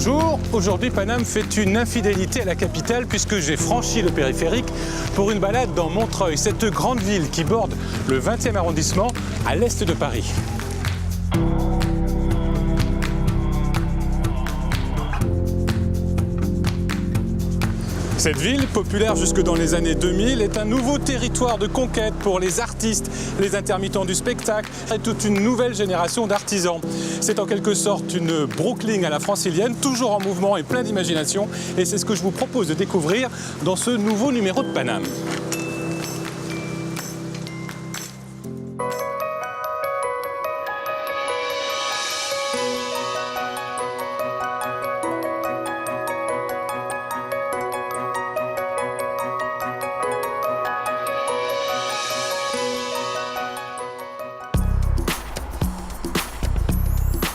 Bonjour, aujourd'hui Paname fait une infidélité à la capitale puisque j'ai franchi le périphérique pour une balade dans Montreuil, cette grande ville qui borde le 20e arrondissement à l'est de Paris. Cette ville, populaire jusque dans les années 2000, est un nouveau territoire de conquête pour les artistes, les intermittents du spectacle et toute une nouvelle génération d'artisans. C'est en quelque sorte une Brooklyn à la francilienne, toujours en mouvement et plein d'imagination. Et c'est ce que je vous propose de découvrir dans ce nouveau numéro de Paname.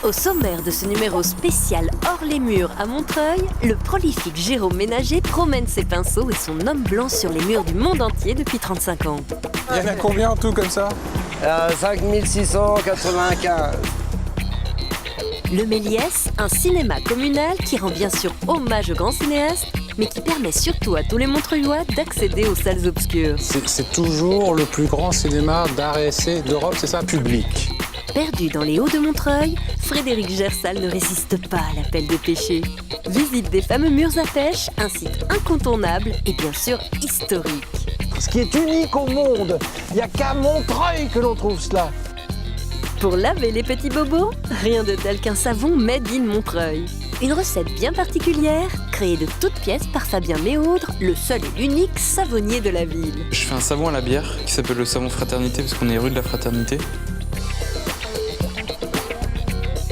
Au sommaire de ce numéro spécial hors les murs à Montreuil, le prolifique Jérôme Ménager promène ses pinceaux et son homme blanc sur les murs du monde entier depuis 35 ans. Il y en a combien en tout comme ça? 5695. Le Méliès, un cinéma communal qui rend bien sûr hommage aux grands cinéastes, mais qui permet surtout à tous les Montreuillois d'accéder aux salles obscures. C'est toujours le plus grand cinéma d'art et essai d'Europe, c'est ça, public. Perdu dans les Hauts de Montreuil, Frédéric Gersal ne résiste pas à l'appel de pêcher. Visite des fameux murs à pêche, un site incontournable et bien sûr historique. Ce qui est unique au monde, il n'y a qu'à Montreuil que l'on trouve cela. Pour laver les petits bobos, rien de tel qu'un savon made in Montreuil. Une recette bien particulière, créée de toutes pièces par Fabien Méaudre, le seul et l'unique savonnier de la ville. Je fais un savon à la bière qui s'appelle le savon Fraternité parce qu'on est rue de la Fraternité.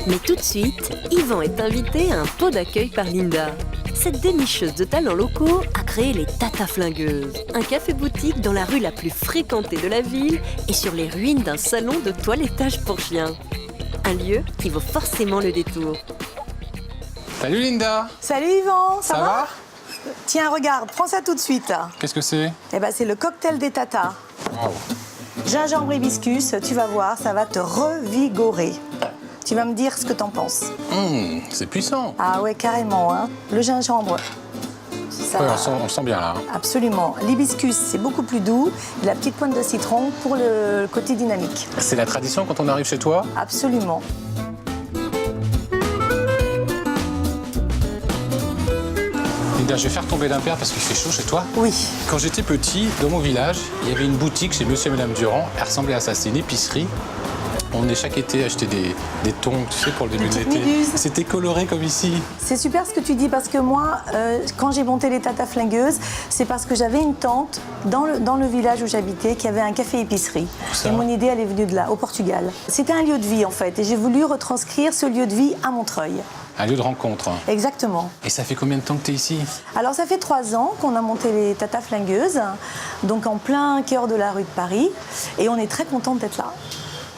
Mais tout de suite, Yvan est invité à un pot d'accueil par Linda. Cette dénicheuse de talents locaux a créé les Tata Flingueuses, un café-boutique dans la rue la plus fréquentée de la ville et sur les ruines d'un salon de toilettage pour chiens. Un lieu qui vaut forcément le détour. Salut Linda. Salut Yvan, ça va va? Tiens, regarde, prends ça tout de suite. Qu'est-ce que c'est? Eh ben, c'est le cocktail des tatas. Wow. Gingembre hibiscus, tu vas voir, ça va te revigorer. Tu vas me dire ce que t'en penses. C'est puissant. Ah ouais, carrément, hein. Le gingembre, ça Ouais, va. on le sent bien là. Absolument. L'hibiscus, c'est beaucoup plus doux. Et la petite pointe de citron pour le côté dynamique. C'est la tradition quand on arrive chez toi? Absolument. Linda, je vais faire tomber l'impair parce qu'il fait chaud chez toi. Oui. Quand j'étais petit, dans mon village, il y avait une boutique chez Monsieur et Madame Durand. Elle ressemblait à ça, c'est une épicerie. On venait chaque été acheter des thons, tu sais, pour le début de petites l'été. méduses. C'était coloré comme ici. C'est super ce que tu dis parce que moi, quand j'ai monté les Tata Flingueuses, c'est parce que j'avais une tante dans le village où j'habitais qui avait un café-épicerie. ça Et mon idée, elle est venue de là, au Portugal. C'était un lieu de vie en fait et j'ai voulu retranscrire ce lieu de vie à Montreuil. Un lieu de rencontre. Exactement. Et ça fait combien de temps que tu es ici? Alors ça fait 3 ans qu'on a monté les Tata Flingueuses, donc en plein cœur de la rue de Paris et on est très contente d'être là.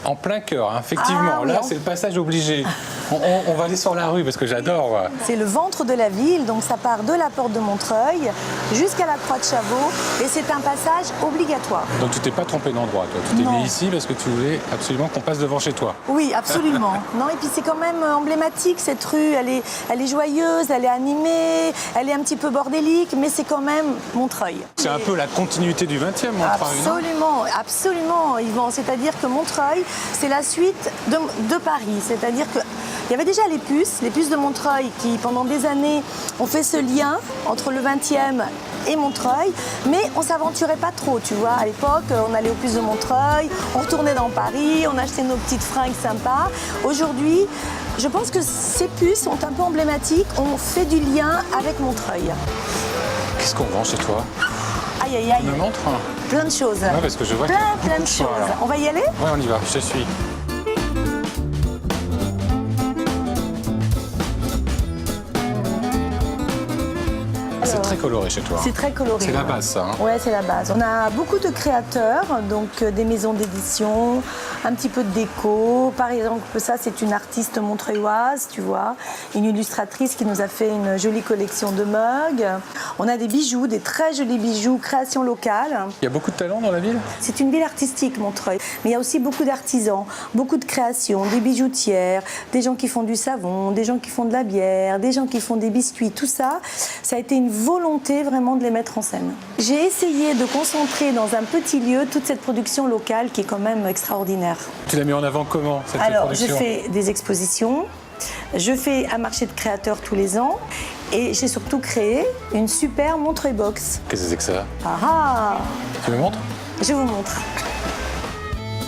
En plein cœur, hein, effectivement. Ah, oui, Là, on- c'est le passage obligé. On va aller sur la rue parce que j'adore. C'est le ventre de la ville, donc ça part de la porte de Montreuil jusqu'à la Croix de Chavaux et c'est un passage obligatoire. Donc tu t'es pas trompé d'endroit, toi. Tu t'es Non. mis ici parce que tu voulais absolument qu'on passe devant chez toi. Oui, absolument. Non, et puis c'est quand même emblématique cette rue. Elle est joyeuse, elle est animée, elle est un petit peu bordélique, mais c'est quand même Montreuil. C'est un peu la continuité du 20e, Montreuil, non? Absolument, absolument, Yvan. C'est-à-dire que Montreuil, c'est la suite de Paris. C'est-à-dire que il y avait déjà les puces de Montreuil qui, pendant des années, ont fait ce lien entre le 20e et Montreuil, mais on s'aventurait pas trop, tu vois. À l'époque, on allait aux puces de Montreuil, on retournait dans Paris, on achetait nos petites fringues sympas. Aujourd'hui, je pense que ces puces sont un peu emblématiques. On fait du lien avec Montreuil. Qu'est-ce qu'on vend chez toi? Aïe, aïe, aïe. Tu me montres? Plein de choses. Ouais, parce que je vois qu'il y a plein beaucoup de de choix, choses. alors. On va y aller? Ouais, on y va, je te suis. C'est très très coloré chez toi. C'est très coloré. C'est la ouais. base, ça. Hein. Ouais, c'est la base. On a beaucoup de créateurs, donc des maisons d'édition, un petit peu de déco. Par exemple, ça, c'est une artiste montreuilloise, tu vois, une illustratrice qui nous a fait une jolie collection de mugs. On a des bijoux, des très jolis bijoux, création locale. Il y a beaucoup de talent dans la ville. C'est une ville artistique, Montreuil. Mais il y a aussi beaucoup d'artisans, beaucoup de créations, des bijoutières, des gens qui font du savon, des gens qui font de la bière, des gens qui font des biscuits. Tout ça, ça a été une volonté vraiment de les mettre en scène. J'ai essayé de concentrer dans un petit lieu toute cette production locale qui est quand même extraordinaire. Tu l'as mis en avant comment, cette Alors, je production? fais des expositions, je fais un marché de créateurs tous les ans et j'ai surtout créé une super Montreuil Box. Qu'est-ce que c'est que ça? Ah ah! Tu me montres? Je vous montre.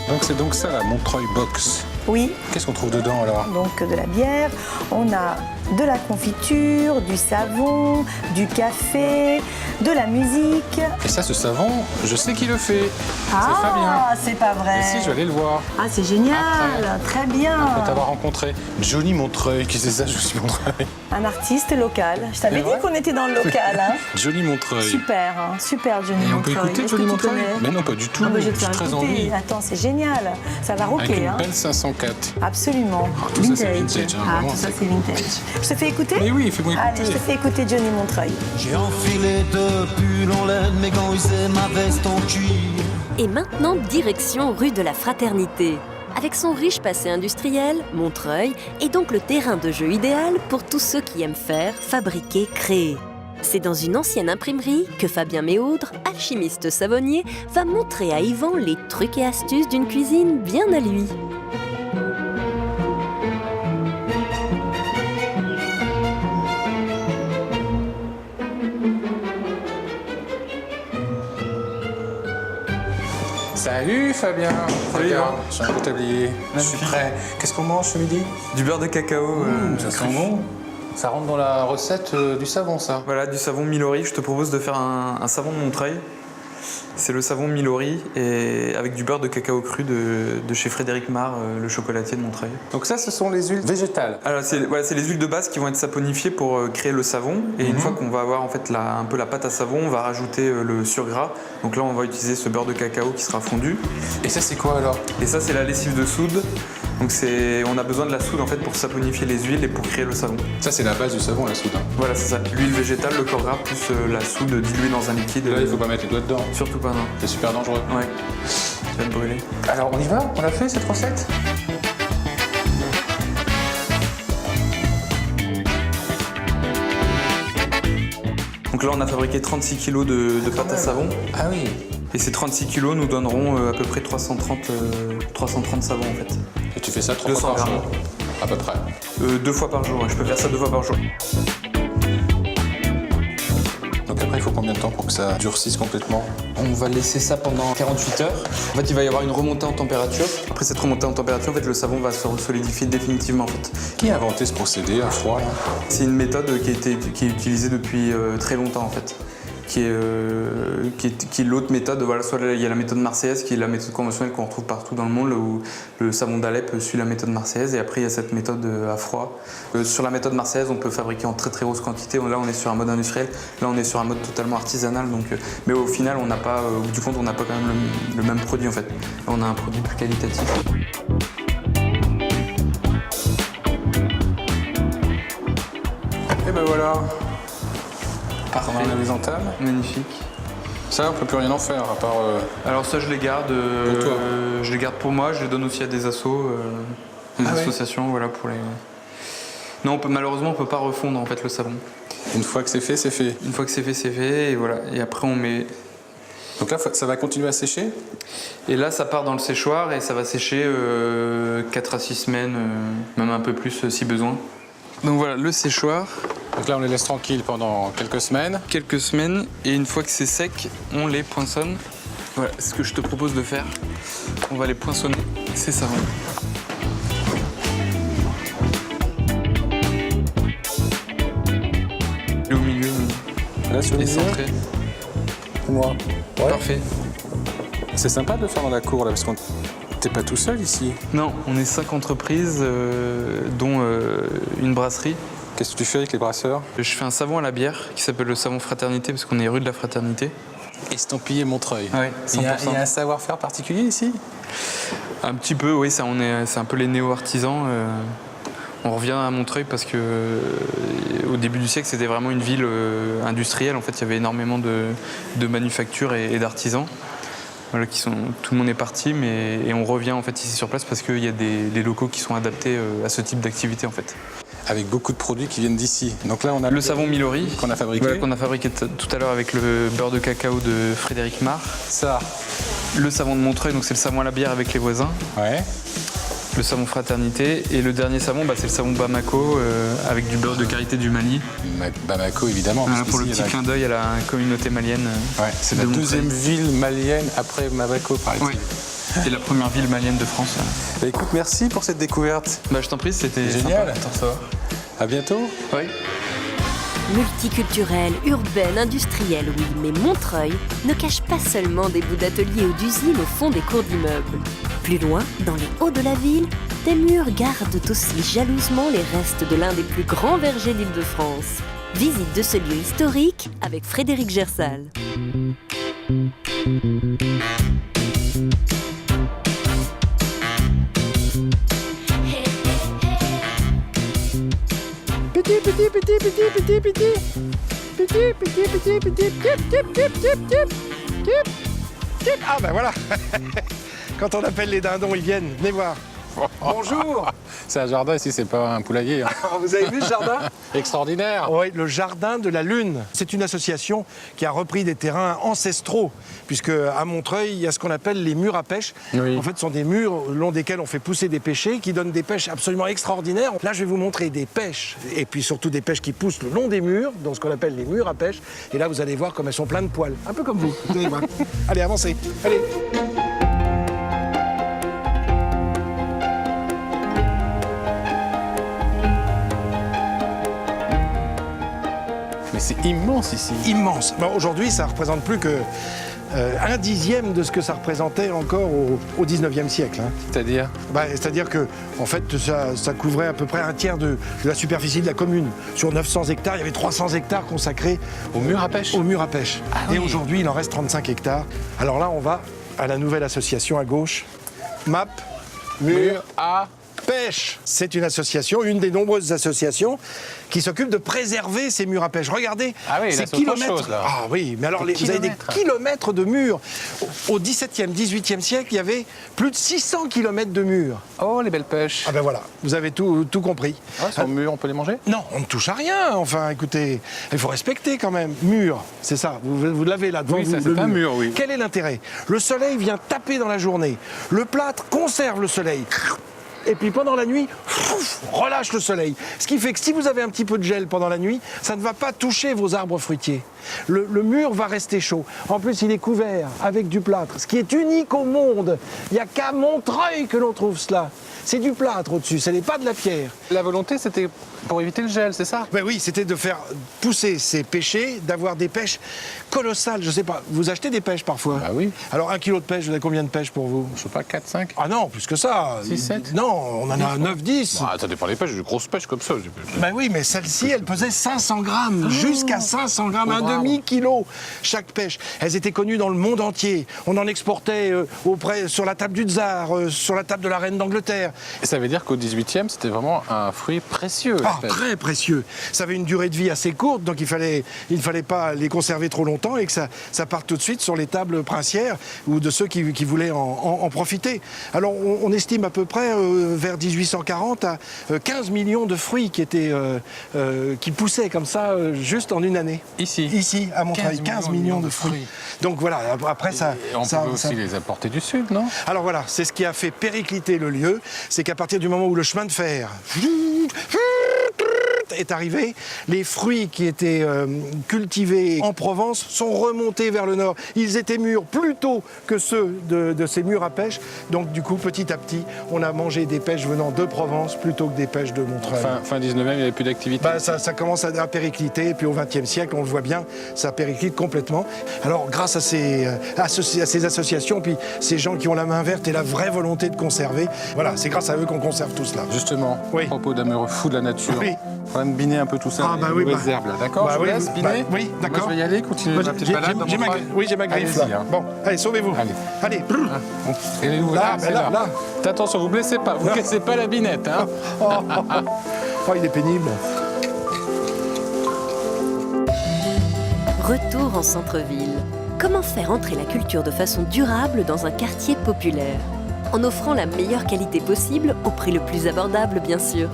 Donc c'est donc ça, la Montreuil Box. Oui, Qu'est-ce qu'on trouve dedans alors? donc de la bière, on a de la confiture, du savon, du café, de la musique. Et ça, ce savon, je sais qui le fait. C'est Fabien. Ah, c'est pas vrai. Et si, je vais aller le voir. Ah, c'est génial, Après. très bien. Après t'avoir rencontré. Johnny Montreuil, qui c'est ça, Johnny Montreuil? Un artiste local. Je t'avais C'est dit vrai qu'on était dans le local. Hein. Johnny Montreuil. Super, hein, super Johnny Et on peut Montreuil. écouter Est-ce que Johnny tu Montreuil? connais? Mais non, pas du tout. Ah, bah, je vais te J'ai faire très écouter. envie. Attends, c'est génial. Ça va Avec rocker. une Hein. belle 504. Absolument. tout ça, c'est vintage, hein, Ah, vraiment, tout ça, c'est c'est vintage. Je te fais écouter? Mais oui, fais-moi Allez, écouter. je te fais écouter Johnny Montreuil. J'ai enfilé deux pulls en laine, mes gants usés, ma veste en cuir. Et maintenant, direction rue de la Fraternité. Avec son riche passé industriel, Montreuil est donc le terrain de jeu idéal pour tous ceux qui aiment faire, fabriquer, créer. C'est dans une ancienne imprimerie que Fabien Méaudre, alchimiste savonnier, va montrer à Yvan les trucs et astuces d'une cuisine bien à lui. Salut Fabien. Salut, Regarde, Yvan. je suis un peu tablier. Je suis Magnifique. prêt. Qu'est-ce qu'on mange ce midi? Du beurre de cacao. Ça sent bon. Ça rentre dans la recette du savon, ça. Voilà, du savon Milori. Je te propose de faire un savon de Montreuil. C'est le savon Milori et avec du beurre de cacao cru de chez Frédéric Mar, le chocolatier de Montreuil. Donc ça, ce sont les huiles végétales. Alors c'est les huiles de base qui vont être saponifiées pour créer le savon. Et une fois qu'on va avoir en fait un peu la pâte à savon, on va rajouter le surgras. Donc là, on va utiliser ce beurre de cacao qui sera fondu. Et ça, c'est quoi alors? Et ça, c'est la lessive de soude. Donc on a besoin de la soude en fait pour saponifier les huiles et pour créer le savon. Ça, c'est la base du savon, la soude. Hein. Voilà, c'est ça. L'huile végétale, le corps gras plus la soude diluée dans un liquide. Et là, il faut pas mettre les doigts dedans. Surtout pas, non. C'est super dangereux. Ouais. Tu vas te brûler. Alors, on y va? On a fait cette recette? Donc là, on a fabriqué 36 kg de pâte à savon. Ah oui. Et ces 36 kg nous donneront à peu près 330 savons en fait. Et tu fais ça 3 200 fois par grammes. jour? À peu près. 2 fois par jour, ouais. Je peux faire ça 2 fois par jour. Donc après, il faut combien de temps pour que ça durcisse complètement? On va laisser ça pendant 48 heures. En fait, il va y avoir une remontée en température. Après cette remontée en température, en fait, le savon va se solidifier définitivement en fait. Qui a inventé ce procédé à froid là? C'est une méthode qui est utilisée depuis très longtemps en fait. Qui est l'autre méthode. Voilà, soit il y a la méthode marseillaise qui est la méthode conventionnelle qu'on retrouve partout dans le monde où le savon d'Alep suit la méthode marseillaise et après il y a cette méthode à froid. Sur la méthode marseillaise, on peut fabriquer en très très grosse quantité. Là, on est sur un mode industriel. Là, on est sur un mode totalement artisanal. Donc, mais au final, on n'a pas, au bout du compte, on n'a pas quand même le même produit en fait. Là, on a un produit plus qualitatif. Et ben voilà. Parfait. On a les entames. Magnifique. Ça, on peut plus rien en faire à part. Alors ça, je les garde. Pour toi. Je les garde pour moi. Je les donne aussi à des assos, des Ah ouais. associations, voilà pour les. Non, malheureusement, on peut pas refondre en fait le savon. Une fois que c'est fait, c'est fait. Une fois que c'est fait, et voilà. Et après, on met. Donc là, ça va continuer à sécher? Et là, ça part dans le séchoir et ça va sécher 4 à 6 semaines, même un peu plus si besoin. Donc voilà, le séchoir. Donc là, on les laisse tranquilles pendant quelques semaines. Quelques semaines, et une fois que c'est sec, on les poinçonne. Voilà, c'est ce que je te propose de faire. On va les poinçonner, ces savons. Et au milieu, Là, sur et les centré. Moi. Ouais. Parfait. C'est sympa de le faire dans la cour là, parce qu'on t'es pas tout seul ici. Non, on est 5 entreprises, dont une brasserie. Qu'est-ce que tu fais avec les brasseurs? Je fais un savon à la bière qui s'appelle le savon Fraternité parce qu'on est rue de la Fraternité. Estampillé Montreuil. Oui, 100%. Il y a un savoir-faire particulier ici? Un petit peu, oui, c'est un peu les néo-artisans. On revient à Montreuil parce que au début du siècle, c'était vraiment une ville industrielle. En fait, il y avait énormément de manufactures et d'artisans. Voilà, tout le monde est parti, et on revient en fait ici sur place parce qu'il y a des locaux qui sont adaptés à ce type d'activité en fait. Avec beaucoup de produits qui viennent d'ici. Donc là, on a le savon Milori qu'on a fabriqué. Voilà, qu'on a fabriqué tout à l'heure avec le beurre de cacao de Frédéric Marr. Ça. Le savon de Montreuil, donc c'est le savon à la bière avec les voisins. Ouais. Le savon Fraternité. Et le dernier savon, c'est le savon Bamako avec du beurre de karité du Mali. Bamako, évidemment. Pour le petit clin d'œil à la communauté malienne. Ouais, c'est la deuxième ville malienne après Bamako, par exemple. Oui. C'est la première ville malienne de France. Bah, écoute, merci pour cette découverte. Je t'en prie, c'était génial. Sympa. À bientôt. Oui. Multiculturelle, urbaine, industrielle, oui, mais Montreuil ne cache pas seulement des bouts d'ateliers ou d'usines au fond des cours d'immeubles. Plus loin, dans les hauts de la ville, des murs gardent aussi jalousement les restes de l'un des plus grands vergers d'Île-de-France. Visite de ce lieu historique avec Frédéric Gersal. Ah ben voilà. Quand on appelle les dindons, ils viennent. Venez voir. Bonjour. C'est un jardin ici, c'est pas un poulailler. Hein. Vous avez vu ce jardin? Extraordinaire. Oui, le Jardin de la Lune. C'est une association qui a repris des terrains ancestraux, puisque à Montreuil, il y a ce qu'on appelle les murs à pêche. Oui. En fait, ce sont des murs le long desquels on fait pousser des pêchers, qui donnent des pêches absolument extraordinaires. Là, je vais vous montrer des pêches, et puis surtout des pêches qui poussent le long des murs, dans ce qu'on appelle les murs à pêche. Et là, vous allez voir comme elles sont pleines de poils. Un peu comme vous. Vous allez voir. Allez, avancez. Allez. Mais c'est immense ici. Immense. Bon, aujourd'hui, ça ne représente plus que un dixième de ce que ça représentait encore au 19e siècle. Hein. C'est-à-dire? C'est-à-dire que, en fait, ça couvrait à peu près un tiers de la superficie de la commune. Sur 900 hectares, il y avait 300 hectares consacrés Au mur à pêche? au mur à pêche. Ah Et oui. aujourd'hui, il en reste 35 hectares. Alors là, on va à la nouvelle association à gauche. MAP, Mur à... Pêche. C'est une association, une des nombreuses associations qui s'occupe de préserver ces murs à pêche. Regardez, Ah oui, ces là, c'est autre kilomètres. chose, là. Ah oui, mais alors Des vous avez des kilomètres. kilomètres de murs. Au XVIIe, XVIIIe siècle, il y avait plus de 600 kilomètres de murs. Oh, les belles pêches. Ah ben voilà, vous avez tout compris. Ah, sur le mur, on peut les manger? Non, on ne touche à rien. Enfin, écoutez, il faut respecter quand même. Mur, c'est ça. Vous l'avez là devant Oui, vous. ça, c'est le un mur, oui. Quel est l'intérêt? Le soleil vient taper dans la journée. Le plâtre conserve le soleil. Et puis pendant la nuit, relâche le soleil. Ce qui fait que si vous avez un petit peu de gel pendant la nuit, ça ne va pas toucher vos arbres fruitiers. Le mur va rester chaud. En plus, il est couvert avec du plâtre, ce qui est unique au monde. Il n'y a qu'à Montreuil que l'on trouve cela. C'est du plâtre au-dessus, ce n'est pas de la pierre. La volonté, c'était pour éviter le gel, c'est ça? Ben oui, c'était de faire pousser ces pêchers, d'avoir des pêches colossales. Je sais pas, vous achetez des pêches parfois? Bah oui. Alors 1 kilo de pêche, vous avez combien de pêches pour vous? Je sais pas, 4, 5? Ah non, plus que ça. 6, 7? Non, on en a 9, 10. Ah, ça dépend des pêches, j'ai de grosses pêches comme ça. Ben oui, mais celle-ci, elle pesait 500 grammes, jusqu'à 500 grammes, un demi-kilo chaque pêche. Elles étaient connues dans le monde entier. On en exportait sur la table du tsar, sur la table de la reine d'Angleterre. Et ça veut dire qu'au 18e, c'était vraiment un fruit précieux. la Ah, pêche. très précieux. Ça avait une durée de vie assez courte, donc il ne fallait pas les conserver trop longtemps et que ça parte tout de suite sur les tables princières ou de ceux qui voulaient en profiter. Alors on estime à peu près vers 1840 à 15 millions de fruits qui poussaient comme ça juste en une année. Ici, à Montreuil, 15 millions de fruits. Donc voilà, après ça... Et on ça- pouvait ça- aussi les apporter du sud, non? Alors voilà, c'est ce qui a fait péricliter le lieu, c'est qu'à partir du moment où le chemin de fer est arrivé, les fruits qui étaient cultivés en Provence sont remontés vers le nord. Ils étaient mûrs plus tôt que ceux de ces murs à pêche. Donc du coup, petit à petit, on a mangé des pêches venant de Provence plutôt que des pêches de Montreuil. Fin 19e, il n'y avait plus d'activité. Bah, ça commence à péricliter, et puis au XXe siècle, on le voit bien, ça périclite complètement. Alors, grâce à ces associations, puis ces gens qui ont la main verte et la vraie volonté de conserver, voilà, c'est grâce à eux qu'on conserve tout cela. Justement, Oui. à propos d'amoureux fous de la nature, Oui. quand même biner un peu tout ça, Ah, bah les oui, nouvelles bah. herbes là. D'accord, Bah je vous oui, laisse bah, biner. oui, d'accord. Moi, je vais y aller, continuer Moi, ma petite balade dans mon trail. oui, j'ai ma griffe Allez-y, là. hein. Bon, allez, sauvez-vous. Allez. Allez. Et vous, Là, c'est là. Faites attention, vous blessez pas, vous cassez pas la binette. Hein. Oh, il est pénible. Retour en centre-ville. Comment faire entrer la culture de façon durable dans un quartier populaire? En offrant la meilleure qualité possible, au prix le plus abordable bien sûr.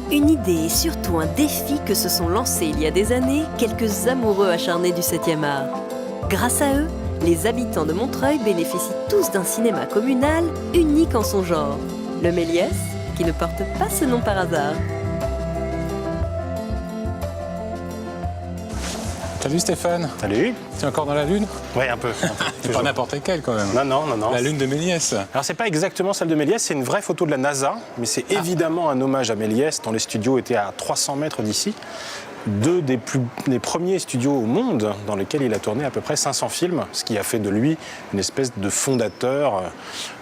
Une idée et surtout un défi que se sont lancés il y a des années quelques amoureux acharnés du 7e art. Grâce à eux, les habitants de Montreuil bénéficient tous d'un cinéma communal unique en son genre. Le Méliès, qui ne porte pas ce nom par hasard. Salut Stéphane. Salut. Tu es encore dans la Lune? Ouais, un peu. C'est pas n'importe laquelle quand même. Non. La Lune de Méliès. Alors, c'est pas exactement celle de Méliès, c'est une vraie photo de la NASA, mais c'est évidemment un hommage à Méliès, dont les studios étaient à 300 mètres d'ici. Deux des premiers studios au monde dans lesquels il a tourné à peu près 500 films, ce qui a fait de lui une espèce de fondateur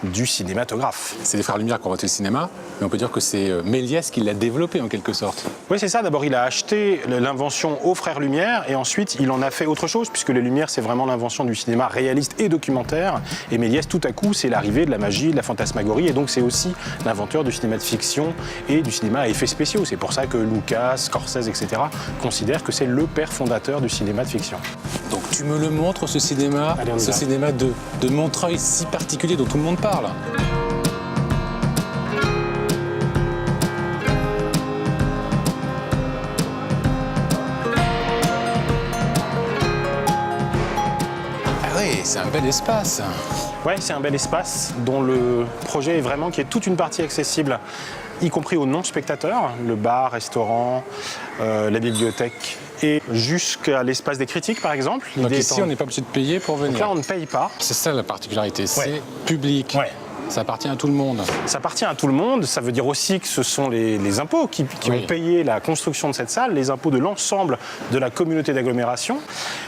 du cinématographe. C'est les frères Lumière qui ont inventé le cinéma, mais on peut dire que c'est Méliès qui l'a développé en quelque sorte. Oui, c'est ça. D'abord, il a acheté l'invention aux frères Lumière et ensuite, il en a fait autre chose, puisque les Lumières, c'est vraiment l'invention du cinéma réaliste et documentaire. Et Méliès, tout à coup, c'est l'arrivée de la magie, de la fantasmagorie, et donc c'est aussi l'inventeur du cinéma de fiction et du cinéma à effets spéciaux. C'est pour ça que Lucas, Scorsese, etc. considèrent que c'est le père fondateur du cinéma de fiction. Donc tu me le montres, ce cinéma, Allez, on y va. cinéma de Montreuil si particulier dont tout le monde parle. Ah oui, c'est un bel espace. Ouais, c'est un bel espace dont le projet est vraiment qu'il y ait toute une partie accessible, y compris aux non-spectateurs, le bar, restaurant, la bibliothèque, et jusqu'à l'espace des critiques, par exemple. Donc L'idée ici, étant- on n'est pas obligé de payer pour venir. Donc là, on ne paye pas. C'est ça la particularité, c'est public. Ouais. Ça appartient à tout le monde. Ça appartient à tout le monde. Ça veut dire aussi que ce sont les impôts qui Oui. ont payé la construction de cette salle, les impôts de l'ensemble de la communauté d'agglomération.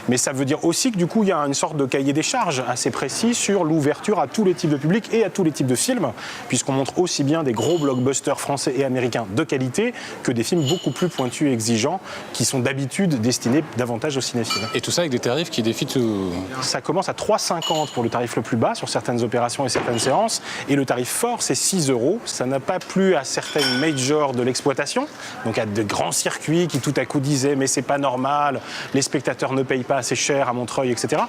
Mais ça veut dire aussi que du coup, il y a une sorte de cahier des charges assez précis sur l'ouverture à tous les types de publics et à tous les types de films, puisqu'on montre aussi bien des gros blockbusters français et américains de qualité que des films beaucoup plus pointus et exigeants qui sont d'habitude destinés davantage aux cinéphiles. Et tout ça avec des tarifs qui défient tout. Ça commence à 3,50 pour le tarif le plus bas sur certaines opérations et certaines séances. Et le tarif fort, c'est 6 €. Ça n'a pas plu à certaines majors de l'exploitation. Donc à de grands circuits qui tout à coup disaient mais c'est pas normal, les spectateurs ne payent pas assez cher à Montreuil, etc.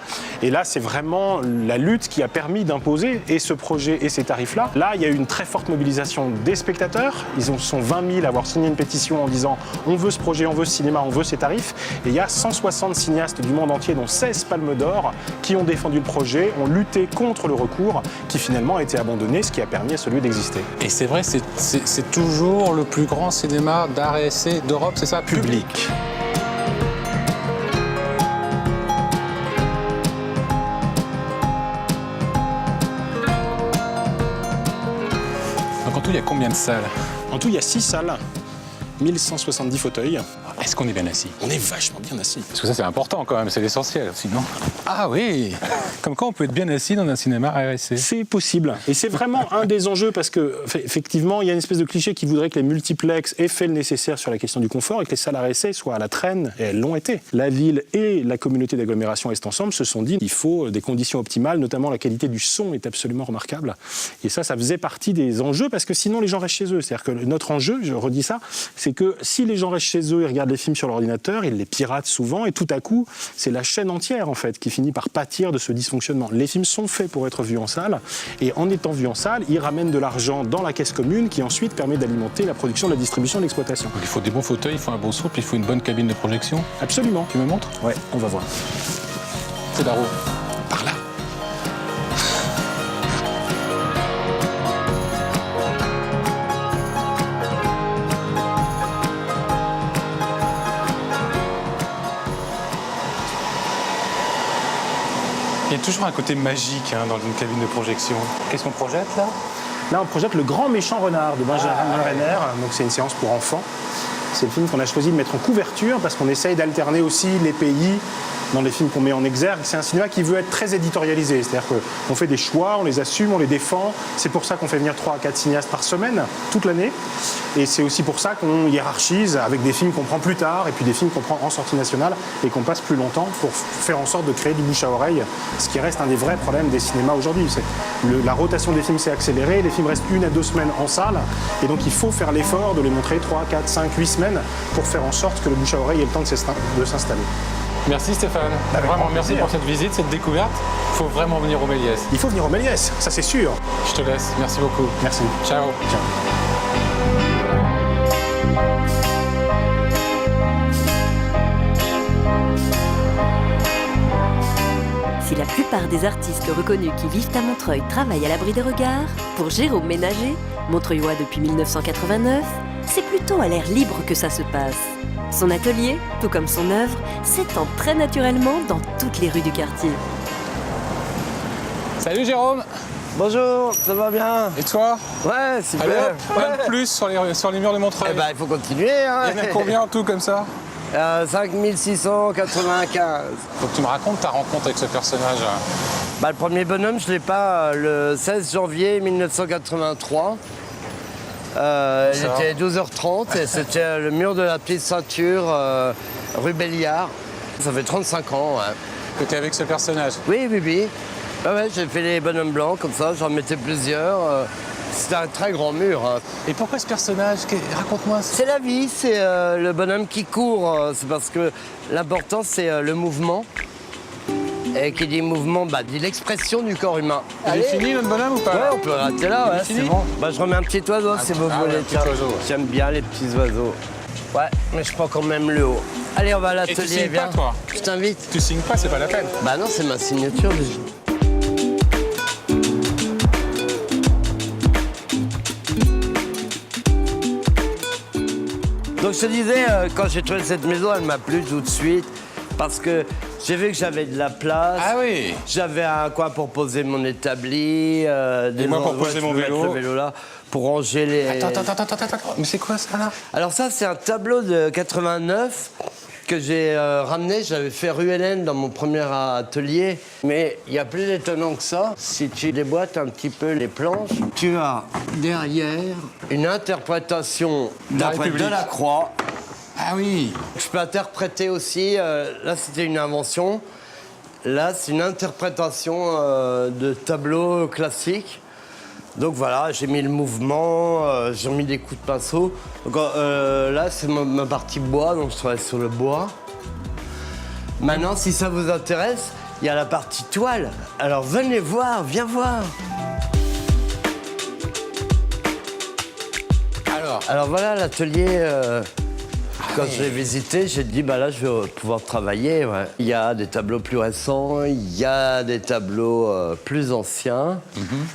Et là, c'est vraiment la lutte qui a permis d'imposer et ce projet et ces tarifs-là. Là, il y a eu une très forte mobilisation des spectateurs. Ils sont 20 000 à avoir signé une pétition en disant on veut ce projet, on veut ce cinéma, on veut ces tarifs. Et il y a 160 cinéastes du monde entier, dont 16 palmes d'or, qui ont défendu le projet, ont lutté contre le recours, qui finalement a été abandonné, ce qui a permis à celui d'exister. Et c'est vrai, c'est toujours le plus grand cinéma d'art et essai d'Europe, c'est ça? Public. Donc en tout, il y a combien de salles? En tout, il y a 6 salles, 1170 fauteuils. Est-ce qu'on est bien assis? On est vachement bien assis. Parce que ça, c'est important quand même, c'est l'essentiel, sinon. Ah oui! Comme quoi on peut être bien assis dans un cinéma RSC. C'est possible. Et c'est vraiment un des enjeux parce que, effectivement, il y a une espèce de cliché qui voudrait que les multiplex aient fait le nécessaire sur la question du confort et que les salles RSC soient à la traîne, et elles l'ont été. La ville et la communauté d'agglomération Est Ensemble se sont dit qu'il faut des conditions optimales, notamment la qualité du son est absolument remarquable. Et ça faisait partie des enjeux parce que sinon les gens restent chez eux. C'est-à-dire que notre enjeu, je redis ça, c'est que si les gens restent chez eux, ils regardent les films sur l'ordinateur, ils les piratent souvent et tout à coup, c'est la chaîne entière en fait qui finit par pâtir de ce dysfonctionnement. Les films sont faits pour être vus en salle et en étant vus en salle, ils ramènent de l'argent dans la caisse commune qui ensuite permet d'alimenter la production, la distribution, l'exploitation. Donc il faut des bons fauteuils, il faut un bon son, puis il faut une bonne cabine de projection. Absolument. Tu me montres? Ouais, on va voir. C'est Darro. Par là. Il y a toujours un côté magique dans une cabine de projection. Qu'est-ce qu'on projette là? Là, on projette Le Grand Méchant Renard de Benjamin Renner. Donc, c'est une séance pour enfants. C'est le film qu'on a choisi de mettre en couverture parce qu'on essaye d'alterner aussi les pays dans les films qu'on met en exergue. C'est un cinéma qui veut être très éditorialisé. C'est-à-dire qu'on fait des choix, on les assume, on les défend. C'est pour ça qu'on fait venir 3 à 4 cinéastes par semaine, toute l'année. Et c'est aussi pour ça qu'on hiérarchise avec des films qu'on prend plus tard et puis des films qu'on prend en sortie nationale et qu'on passe plus longtemps pour faire en sorte de créer du bouche à oreille, ce qui reste un des vrais problèmes des cinémas aujourd'hui. La rotation des films s'est accélérée, les films restent 1 à 2 semaines en salle et donc il faut faire l'effort de les montrer 3, 4, 5, 8 semaines pour faire en sorte que le bouche à oreille ait le temps de s'installer. Merci Stéphane. Vraiment, merci pour cette visite, cette découverte. Il faut vraiment venir au Méliès. Il faut venir au Méliès, ça c'est sûr. Je te laisse. Merci beaucoup. Merci. Ciao. Ciao. Si la plupart des artistes reconnus qui vivent à Montreuil travaillent à l'abri des regards, pour Jérôme Ménager, montreuillois depuis 1989, c'est plutôt à l'air libre que ça se passe. Son atelier, tout comme son œuvre, s'étend très naturellement dans toutes les rues du quartier. Salut Jérôme. Bonjour, ça va bien? Et toi? Ouais, super. Alors, plein de Ouais. plus sur les murs de Montreuil. Eh ben, il faut continuer. Hein. Il y en a combien en tout comme ça? 5695. Faut que tu me racontes ta rencontre avec ce personnage. Bah, le premier bonhomme, je l'ai pas le 16 janvier 1983. Il était 12h30 et c'était le mur de la petite ceinture rue Béliard. Ça fait 35 ans. Ouais. Que tu es avec ce personnage. Oui. Ouais, j'ai fait les bonhommes blancs comme ça, j'en mettais plusieurs. C'était un très grand mur. Hein. Et pourquoi ce personnage? Raconte-moi. C'est la vie, c'est le bonhomme qui court. C'est parce que l'important, c'est le mouvement. Et qui dit mouvement, dit l'expression du corps humain. Il est fini notre bonhomme ou pas? Ouais, on peut arrêter là, ouais, fini c'est bon. Je remets un petit oiseau si vous voulez. ouais, un petit oiseau, ouais. J'aime bien les petits oiseaux. Ouais, mais je prends quand même le haut. Allez, on va à Et tu l'atelier, signes viens. pas, toi? Je t'invite. Tu signes pas, c'est pas la peine. Bah non, c'est ma signature déjà. Donc je te disais, quand j'ai trouvé cette maison, elle m'a plu tout de suite parce que j'ai vu que j'avais de la place. Ah oui. J'avais un coin pour poser mon établi. Des moi pour endroits poser où je mon peux mettre vélo. le vélo là, pour ranger les... Attends. Mais c'est quoi ça là? Alors ça, c'est un tableau de 89 que j'ai ramené. J'avais fait rue Hélène dans mon premier atelier. Mais il y a plus étonnant que ça. Si tu déboîtes un petit peu les planches, tu as derrière une interprétation d'après République. Delacroix. Ah oui. Je peux interpréter aussi, là c'était une invention, là c'est une interprétation de tableau classique. Donc voilà, j'ai mis le mouvement, j'ai mis des coups de pinceau. Donc, là c'est ma partie bois, donc je travaille sur le bois. Maintenant, si ça vous intéresse, il y a la partie toile. Alors venez voir, viens voir. Alors voilà l'atelier. Quand je l'ai visité, j'ai dit, là, je vais pouvoir travailler. Ouais. Il y a des tableaux plus récents, il y a des tableaux plus anciens.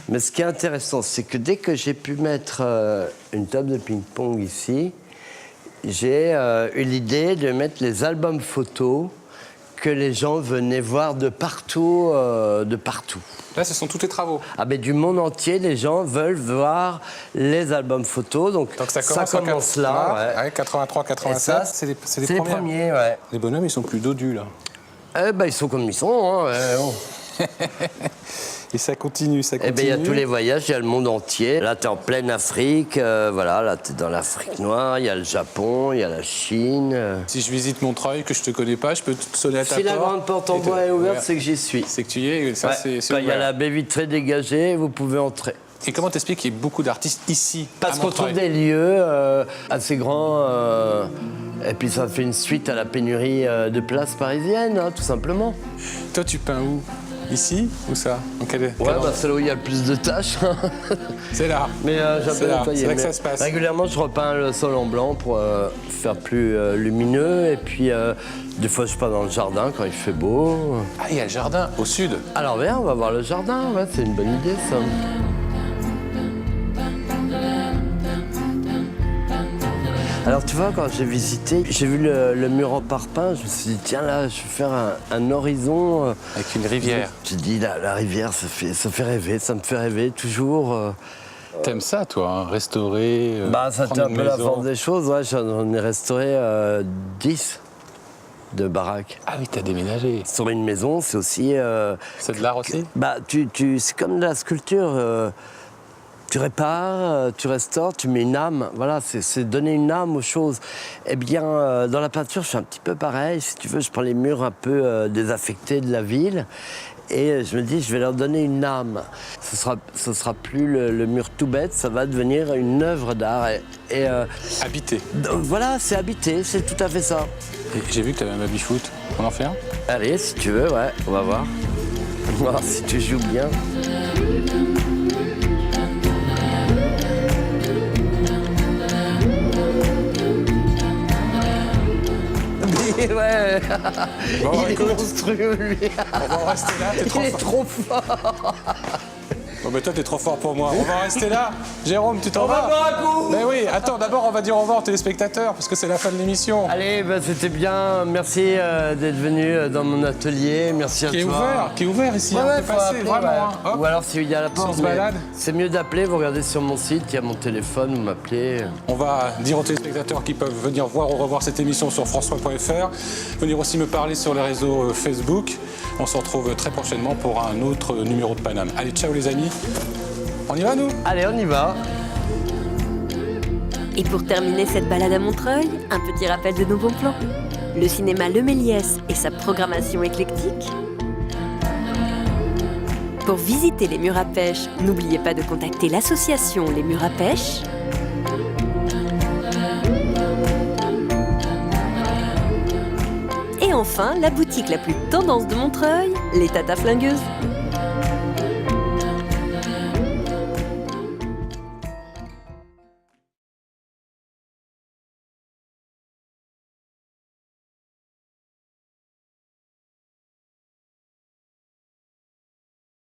Mais ce qui est intéressant, c'est que dès que j'ai pu mettre une table de ping-pong ici, j'ai eu l'idée de mettre les albums photos que les gens venaient voir de partout, Là, ce sont tous tes travaux. Ah ben du monde entier, les gens veulent voir les albums photos. Donc ça commence là. Ouais, 83, 87. Ça, C'est les les premiers. premiers, ouais. Les bonhommes, ils sont plus dodus là. Ils sont comme ils sont. Hein, ouais, oh. Et ça continue. Eh bien, il y a tous les voyages, il y a le monde entier. Là, tu es en pleine Afrique, voilà, là, tu es dans l'Afrique noire, il y a le Japon, il y a la Chine. Si je visite Montreuil, que je te connais pas, je peux te sonner à ta Si porte. la grande porte en bois est ouverte, c'est que j'y suis. C'est que tu y es, et ça, Ouais, c'est quand il y a ouvert. la baie vitrée dégagée, vous pouvez entrer. Et comment t'expliques qu'il y ait beaucoup d'artistes ici, Parce à qu'on trouve Montreuil? des lieux assez grands, et puis ça fait une suite à la pénurie de places parisiennes, hein, tout simplement. Toi, tu peins où? Ici ou ça? Ouais, c'est là où il y a le plus de tâches. C'est là. Mais C'est j'appelle là. nettoyer. C'est là que Mais ça se passe. Régulièrement, je repeins le sol en blanc pour faire plus lumineux. Et puis, des fois, je peins dans le jardin quand il fait beau. Ah, il y a le jardin au sud. Alors, viens, on va voir le jardin. Ouais, c'est une bonne idée, ça. Alors, tu vois, quand j'ai visité, j'ai vu le mur en parpaing. Je me suis dit, tiens, là, je vais faire un horizon. Avec une rivière. J'ai dit, la rivière, ça fait rêver, ça me fait rêver toujours. T'aimes ça, toi, hein, restaurer C'était un peu la forme des choses, ouais, j'en ai restauré 10. de baraque. Ah oui, t'as déménagé. Sur une maison, c'est aussi... C'est de l'art aussi? Bah, c'est comme de la sculpture. Tu répares, tu restaures, tu mets une âme. Voilà, c'est donner une âme aux choses. Eh bien, dans la peinture, je fais un petit peu pareil. Si tu veux, je prends les murs un peu désaffectés de la ville et je me dis, je vais leur donner une âme. Ce sera plus le mur tout bête, ça va devenir une œuvre d'art. Habité. Voilà, c'est habité, c'est tout à fait ça. Et j'ai vu que t'avais un baby-foot. On en fait un? Allez, si tu veux, ouais, on va voir. On va voir si tu joues bien. Ouais. Bon, il écoute, est monstrueux, lui. on va en rester là, t'es trop Il est fort. trop fort. Bon, mais toi, t'es trop fort pour moi. On va rester là. Jérôme, tu t'en On va vas? boire un coup. Mais oui, attends, d'abord, on va dire au revoir aux téléspectateurs, parce que c'est la fin de l'émission. Allez, bah, c'était bien. Merci d'être venu dans mon atelier. Merci à toi. Qui est ouvert ici. Ouais, on ouais, peut faut passer, appeler, vraiment. ouais. Hein. Hop. Ou alors s'il y a la Si porte. on se mais balade. C'est mieux d'appeler, vous regardez sur mon site, il y a mon téléphone, vous m'appelez. On va dire aux téléspectateurs qui peuvent venir voir ou revoir cette émission sur france3.fr, venir aussi me parler sur les réseaux Facebook. On se retrouve très prochainement pour un autre numéro de Paname. Allez, ciao les amis. On y va, nous? Allez, on y va. Et pour terminer cette balade à Montreuil, un petit rappel de nos bons plans. Le cinéma Le Méliès et sa programmation éclectique. Pour visiter les murs à pêche, n'oubliez pas de contacter l'association Les Murs à Pêche. Et enfin, la boutique la plus tendance de Montreuil, les Tata Flingueuses.